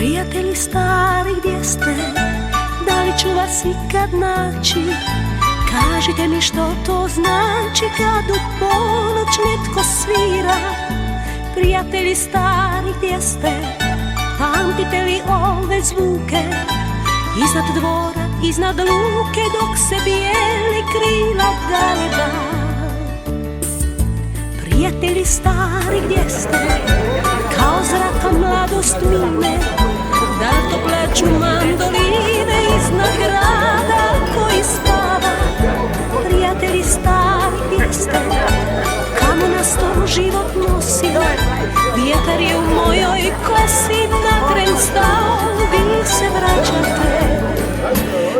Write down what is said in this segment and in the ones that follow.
Prijatelji stari, gdje ste? Da li ću vas ikad naći? Kažite mi što to znači kad u ponoć netko svira. Prijatelji stari, gdje ste? Pamtite li ove zvuke? Iznad dvora, iznad luke, dok se bijeli krila galeba. Prijatelji stari, gdje ste? Kao zraka mladost mine, da to plaću mandoline iznad grada koji spava. Prijatelji stari, gdje ste? Kamo nas to život nosi? Vjetar je u mojoj kosi, na tren stao, vi se vraćate.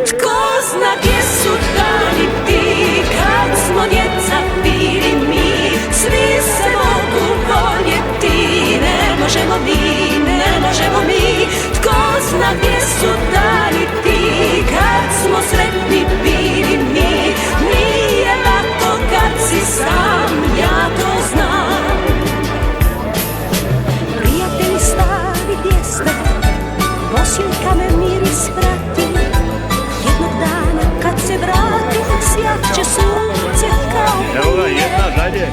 Tko zna gdje su dani ti, kad smo djeca bili mi? Svi se mogu voljeti, ne možemo mi, ne možemo mi. Tko zna gdje su dani ti, kad smo sretni bili mi? Nije lako kad si sam, ja to znam. Prijatelji stari, gdje ste? Posljedka me miris prati. Jednog dana kad se vratim, sjat će sunce kao prije. Evo ga, jedna dalje.